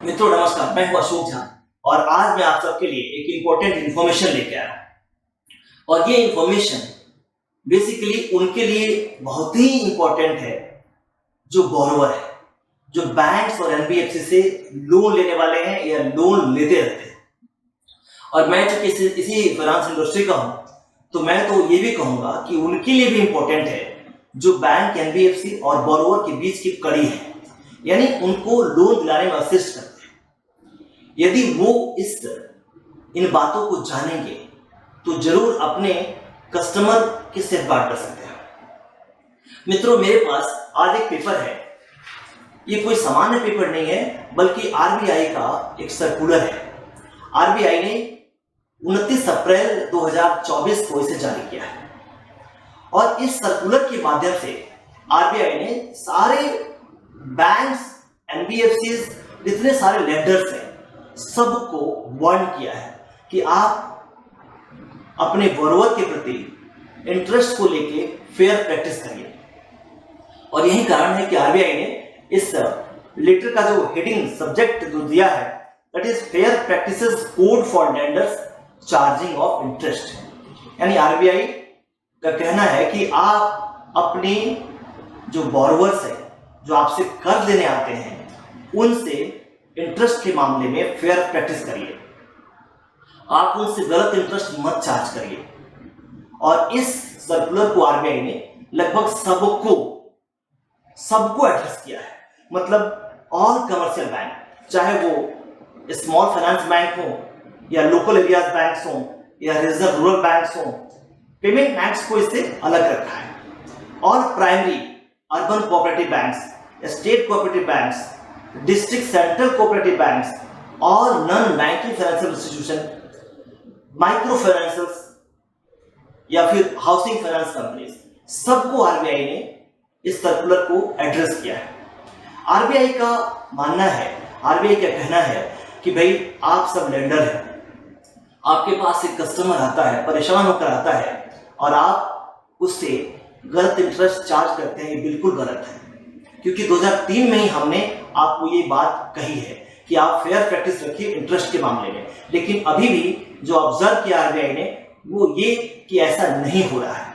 मित्रों नमस्कार, मैं हूं अशोक झा और आज मैं आप सबके लिए एक इंपॉर्टेंट इंफॉर्मेशन लेके आया हूं। और ये इंफॉर्मेशन बेसिकली उनके लिए बहुत ही इंपॉर्टेंट है जो बोरोवर है, जो बैंक्स और एनबीएफसी से लोन लेने वाले हैं या लोन लेते रहते हैं। और मैं चूंकि इसी फाइनेंस इंडस्ट्री का हूं, तो मैं तो ये भी कहूंगा कि उनके लिए भी इंपॉर्टेंट है जो बैंक, एनबीएफसी और बोरोवर के बीच की कड़ी है, यानी उनको लोन दिलाने में असिस्ट करते हैं। यदि वो इन बातों को जानेंगे तो जरूर अपने कस्टमर की सेफगार्ड कर सकते हैं। मित्रों, मेरे पास आज एक पेपर है। ये कोई सामान्य पेपर नहीं है, बल्कि आरबीआई का एक सर्कुलर है। आरबीआई ने 29 अप्रैल 2024 को इसे जारी किया है और इस सर्कुलर के माध्यम से आरबीआई ने सारे बैंक्स, एनबीएफसी, जितने सारे लेंडर्स हैं, सबको वार्न किया है कि आप अपने बोरोवर के प्रति इंटरेस्ट को लेके फेयर प्रैक्टिस करिए। और यही कारण है कि आरबीआई ने इस लेटर का जो हेडिंग सब्जेक्ट जो दिया है, that is fair practices code for lenders charging of interest. यानी आरबीआई का कहना है कि आप अपनी जो बोरोवर्स है, जो आपसे कर्ज लेने आते हैं, उनसे इंटरेस्ट के मामले में फेयर प्रैक्टिस करिए। आप उनसे गलत इंटरेस्ट मत चार्ज करिए। और इस सर्कुलर को आरबीआई ने लगभग सबको एड्रेस किया है। मतलब ऑल कमर्शियल बैंक, चाहे वो स्मॉल फाइनेंस बैंक हो या लोकल एरियाज बैंक्स हो या रीजनल रूरल बैंक्स हो, पेमेंट बैंक्स को इससे अलग रखा है। और primary urban cooperative banks, state cooperative banks, district central cooperative banks और non banking financial institution, micro financers या फिर हाउसिंग फाइनेंस कंपनीज, सबको आरबीआई ने इस सर्कुलर को एड्रेस किया है। आरबीआई का मानना है, आरबीआई का कहना है कि भाई आप सब लेंडर हैं, आपके पास एक कस्टमर आता है, परेशान होकर आता है और आप उससे गलत इंटरेस्ट चार्ज करते हैं, ये बिल्कुल गलत है। क्योंकि 2003 में ही हमने आपको ये बात कही है कि आप फेयर प्रैक्टिस रखिए इंटरेस्ट के मामले में। लेकिन अभी भी जो ऑब्जर्व किया आरबीआई ने, वो ये कि ऐसा नहीं हो रहा है।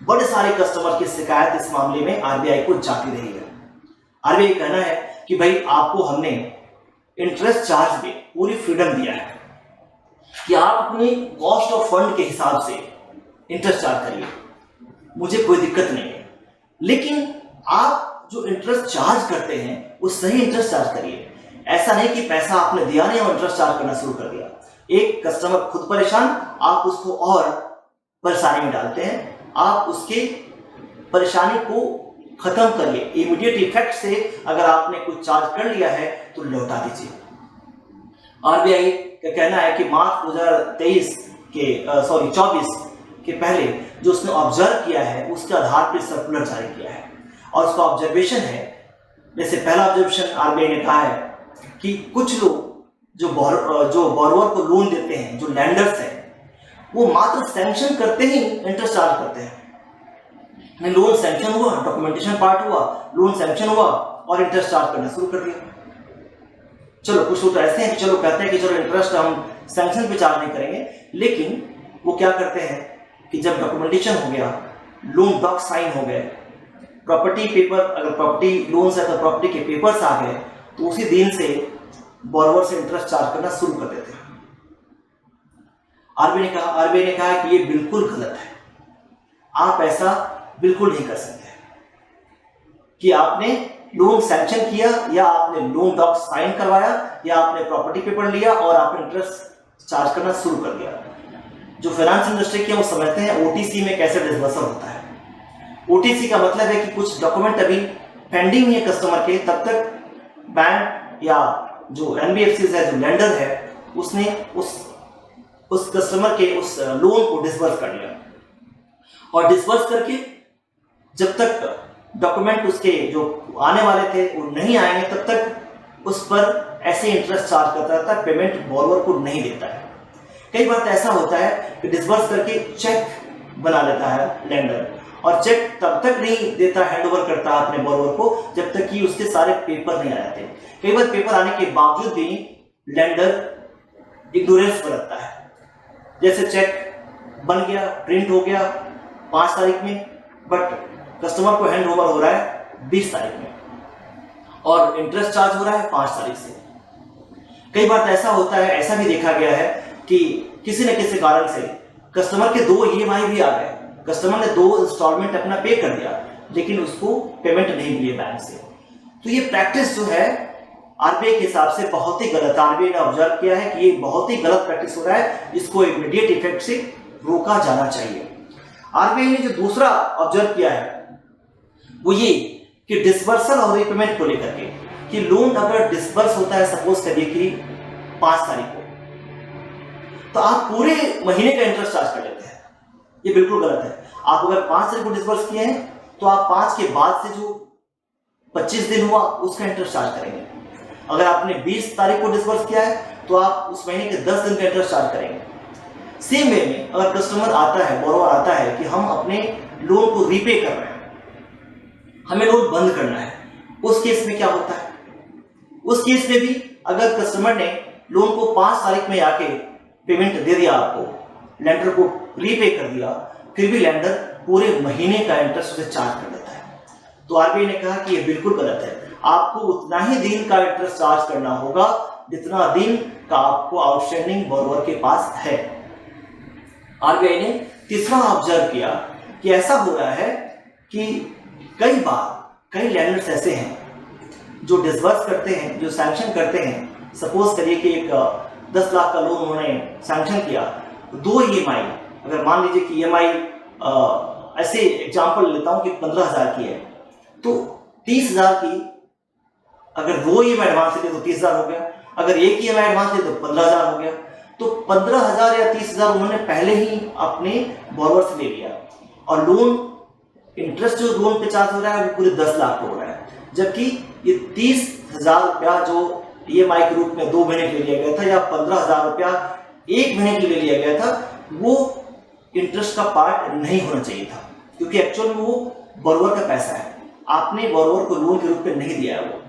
बड़े सारे कस्टमर की शिकायत इस मामले में आरबीआई को जाती रही है। आरबीआई कहना है कि भाई आपको हमने इंटरेस्ट चार्ज में पूरी फ्रीडम दिया है कि आप अपनी कॉस्ट ऑफ फंड के हिसाब से इंटरेस्ट चार्ज करिए, मुझे कोई दिक्कत नहीं है। लेकिन आप जो इंटरेस्ट चार्ज करते हैं वो सही इंटरेस्ट चार्ज करिए। ऐसा नहीं कि पैसा आपने दिया नहीं और इंटरेस्ट चार्ज करना शुरू कर दिया। एक कस्टमर खुद परेशान, आप उसको और परेशानी में डालते हैं। आप उसके परेशानी को खत्म करिए। इमीडिएट इफेक्ट से अगर आपने कुछ चार्ज कर लिया है तो लौटा दीजिए। आरबीआई का कहना है कि मार्च 2023 के 24 के पहले जो उसने ऑब्जर्व किया है, उसके आधार पर सर्कुलर जारी किया है। और उसका ऑब्जर्वेशन है, जैसे पहला ऑब्जर्वेशन आरबीआई ने कहा है कि कुछ लोग जो बोरोवर को लोन देते हैं, जो लैंडर्स हैं, वो मात्र सैंक्शन करते ही इंटरेस्ट चार्ज करते हैं। लोन सैंक्शन हुआ, डॉक्यूमेंटेशन पार्ट हुआ, लोन सैंक्शन हुआ और इंटरेस्ट चार्ज करना शुरू कर दिया। चलो कुछ लोग तो ऐसे हैं कि चलो कहते हैं कि चलो इंटरेस्ट हम सैंक्शन पे चार्ज नहीं करेंगे, लेकिन वो क्या करते हैं कि जब डॉक्यूमेंटेशन हो गया, लोन डॉक साइन हो गए, प्रॉपर्टी पेपर, अगर प्रॉपर्टी लोन है तो प्रॉपर्टी के पेपर्स आ गए, तो उसी दिन से बोरोवर से इंटरेस्ट चार्ज करना शुरू कर देते हैं। आरबीआई ने कहा कि ये बिल्कुल गलत है। आप ऐसा बिल्कुल नहीं कर सकते कि आपने लोन सैंक्शन किया या आपने लोन डॉक साइन करवाया या आपने प्रॉपर्टी पेपर लिया और आपने इंटरेस्ट चार्ज करना शुरू कर दिया। जो फाइनेंस इंडस्ट्री के वो समझते हैं ओटीसी में कैसे डिस्बर्सल होता है। ओटीसी का मतलब है कि कुछ डॉक्यूमेंट अभी पेंडिंग है कस्टमर के, तब तक बैंक या जो एनबीएफसी है, जो लेंडर है, उसने उस कस्टमर के उस लोन को डिसबर्स कर लिया। और डिसबर्स करके जब तक डॉक्यूमेंट उसके जो आने वाले थे वो नहीं आएंगे, तब तक उस पर ऐसे इंटरेस्ट चार्ज करता रहता है, पेमेंट बोरोवर को नहीं देता है। कई बार ऐसा होता है कि डिसबर्स करके चेक बना लेता है लेंडर और चेक तब तक नहीं देता, हैंड ओवर करता अपने बोरोवर को जब तक कि उसके सारे पेपर नहीं आ जाते। कई बार पेपर आने के बावजूद भी लेंडर इग्नोरेंस बरतता है। जैसे चेक बन गया, प्रिंट हो गया 5 तारीख में, बट कस्टमर को हैंड ओवर हो रहा है 20 तारीख में और इंटरेस्ट चार्ज हो रहा है 5 तारीख से। कई बार ऐसा होता है, ऐसा भी देखा गया है कि किसी न किसी कारण से कस्टमर के 2 EMI भी आ गए, कस्टमर ने 2 इंस्टॉलमेंट अपना पे कर दिया, लेकिन उसको पेमेंट नहीं मिली बैंक से। तो ये प्रैक्टिस जो है आरबीआई के हिसाब से बहुत ही गलत, आरबीआई ने ऑब्जर्व किया है कि ये बहुत ही गलत प्रैक्टिस हो रहा है, इसको इमीडिएट इफेक्ट से रोका जाना चाहिए। आरबीआई ने जो दूसरा ऑब्जर्व किया है वो ये कि डिसबर्सल और रीपेमेंट को लेकर के, कि लोन अगर डिसबर्स होता है सपोज करिए कि 5 तारीख को, तो आप पूरे महीने का इंटरेस्ट चार्ज कर लेते हैं। ये बिल्कुल गलत है। आप अगर 5 तारीख को डिसबर्स किए हैं तो आप 5 के बाद से जो 25 दिन हुआ उसका इंटरेस्ट चार्ज करेंगे। अगर आपने 20 तारीख को डिसबर्स किया है तो आप उस महीने के 10 दिन का इंटरेस्ट चार्ज करेंगे। सेम वे में अगर कस्टमर आता है, बोरोवर आता है कि हम अपने लोन को रीपे कर रहे हैं, हमें लोन बंद करना है, उस केस में क्या होता है? उस केस में भी अगर कस्टमर ने लोन को 5 तारीख में आके पेमेंट दे दिया, आपको लेंडर को रीपे कर दिया, फिर भी लेंडर पूरे महीने का इंटरेस्ट उसे चार्ज कर देता है। तो आरबीआई ने कहा कि यह बिल्कुल गलत है। आपको उतना ही दिन का इंटरेस्ट चार्ज करना होगा जितना दिन का आपको आउटस्टैंडिंग बोरोवर के पास है। आरबीआई ने तीसरा ऑब्जर्व किया कि ऐसा हो रहा है कि कई बार कई लैंडर्स ऐसे हैं जो डिसबर्स करते हैं, जो सैंक्शन करते हैं। सपोज करिए कि एक 10 लाख का लोन उन्होंने सैंक्शन किया, 2 EMI, अगर मान लीजिए कि EMI ऐसे एग्जांपल लेता हूं कि 15,000 की है, तो 30,000 की अगर 2 EMI एडवांस ले तो 30,000 हो गया, अगर 1 EMI एडवांस ले तो 15,000 हो गया। तो 15,000 या 30,000 उन्होंने पहले ही अपने बोरोवर से ले लिया और लोन इंटरेस्ट जो लोन पे चार्ज हो रहा है वो पूरे 10 लाख का हो रहा है, जबकि ये 30,000 रुपया जो EMI के रूप में 2 महीने के लिए लिया गया था या 15,000 रुपया 1 महीने के लिए लिया गया था, वो इंटरेस्ट का पार्ट नहीं होना चाहिए था, क्योंकि एक्चुअल में वो बोरोवर का पैसा है, आपने बोरोवर को लोन के रूप में नहीं दिया है वो।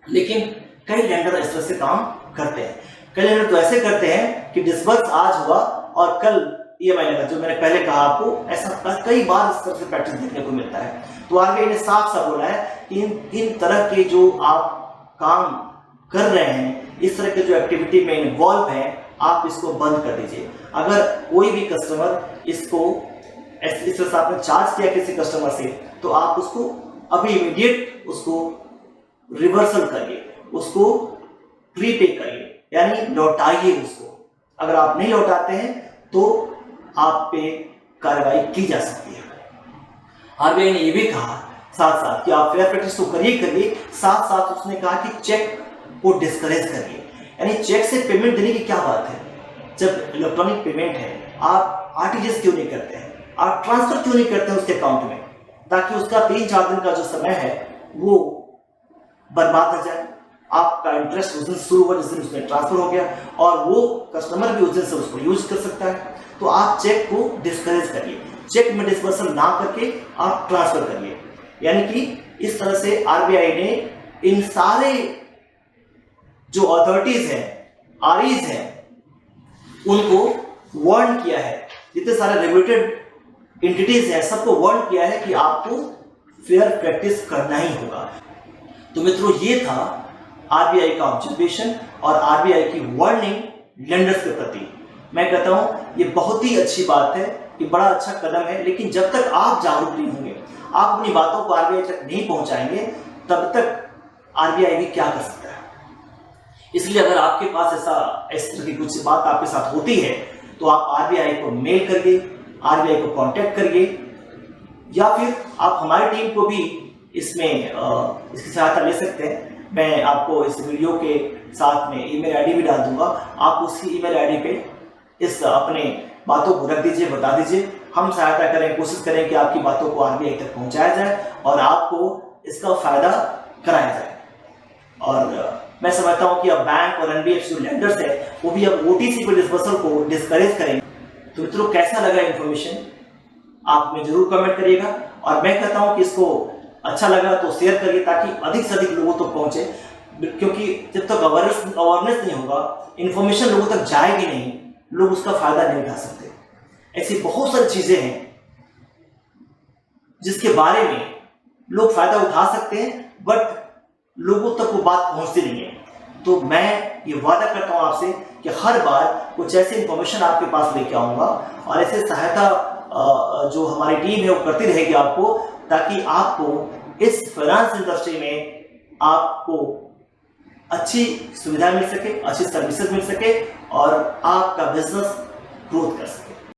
लेकिन कई लेंडर इस तरह से काम करते हैं। कई लेंडर तो ऐसे करते हैं कि डिसबर्स आज हुआ और कल EMI लगा, जो मैंने पहले कहा आपको, ऐसा कई बार इस तरह से प्रैक्टिस देखने को मिलता है। तो आरबीआई ने साफ साफ बोला है कि इन तरह के जो आप काम कर रहे हैं, इस तरह के जो एक्टिविटी में इन्वॉल्व हैं, आप इसको बंद कर दीजिए। अगर कोई भी कस्टमर इसको इस तरह से आपने चार्ज किया किसी कस्टमर से, तो आप उसको अभी इमीडिएट उसको रिवर्सल करिए, उसको प्रीपे करिए, यानी लौटाइए उसको। अगर आप नहीं लौटाते हैं तो आप पे कार्रवाई की जा सकती है। आरबीआई ने यह भी कहा साथ साथ कि आप फेयर प्रैक्टिस तो करिए, साथ साथ उसने कहा कि चेक को डिस्करेज करिए। यानी चेक से पेमेंट देने की क्या बात है? जब इलेक्ट्रॉनिक पेमेंट है, आप आरटीजीएस क्यों नहीं करते हैं, आप ट्रांसफर क्यों नहीं करते हैं उसके अकाउंट में, ताकि उसका 3-4 दिन का जो समय है वो बर्बाद हो जाए। आपका इंटरेस्ट उस दिन शुरू हुआ जिस दिन उसमें ट्रांसफर हो गया और वो कस्टमर भी उस दिन से उसको यूज कर सकता है। तो आप चेक को डिस्करेज करिए, चेक में डिस्बर्सल ना करके आप ट्रांसफर करिए। यानी कि इस तरह से आरबीआई ने इन सारे जो अथॉरिटीज हैं, आरईज हैं, उनको वार्न किया है, जितने सारे रेगुलेटेड एंटिटीज हैं सबको वार्न किया है कि आपको फेयर प्रैक्टिस करना ही होगा। तो मित्रों, ये था आरबीआई का ऑब्जर्वेशन और आरबीआई की वार्निंग लेंडर्स के प्रति। मैं कहता हूं ये बहुत ही अच्छी बात है, ये बड़ा अच्छा कदम है, लेकिन जब तक आप जागरूक नहीं होंगे, आप अपनी बातों को आरबीआई तक नहीं पहुंचाएंगे, तब तक आरबीआई भी क्या कर सकता है। इसलिए अगर आपके पास इस तरह की कुछ बात आपके साथ होती है तो आप आरबीआई को मेल करिए, आरबीआई को कांटेक्ट करिए, या फिर आप हमारी टीम को भी इसमें इसकी सहायता ले सकते हैं। मैं आपको इस वीडियो के साथ में ईमेल आईडी भी डाल दूंगा, आप उसी ईमेल आईडी पे इस अपने बातों को रख दीजिए, बता दीजिए, हम सहायता करें, कोशिश करें कि आपकी बातों को आरबीआई तक पहुंचाया जाए और आपको इसका फायदा कराया जाए। और मैं समझता हूं कि अब बैंक और एनबीएफसी जो लेंडर्स है वो भी अब ओटीसी पर डिस्बर्सल को डिस्करेज करेंगे। तो मित्रों, कैसा लगा इन्फॉर्मेशन? आप में जरूर कमेंट करिएगा। और मैं कहता हूं कि इसको अच्छा लगा तो शेयर करिए ताकि अधिक से अधिक लोगों तक पहुंचे, क्योंकि जब तक अवेयरनेस नहीं होगा, इंफॉर्मेशन लोगों तक जाएगी नहीं, लोग उसका फायदा नहीं उठा सकते। ऐसी बहुत सारी चीजें हैं जिसके बारे में लोग फायदा उठा सकते हैं, बट लोगों तक वो बात पहुंचती नहीं है। तो मैं ये वादा करता हूं आपसे कि हर बार कुछ ऐसी इंफॉर्मेशन आपके पास लेके आऊंगा और ऐसे सहायता जो हमारी टीम है वो करती रहेगी आपको, ताकि आपको इस फाइनेंस इंडस्ट्री में आपको अच्छी सुविधा मिल सके, अच्छी सर्विसेज मिल सके और आपका बिजनेस ग्रोथ कर सके।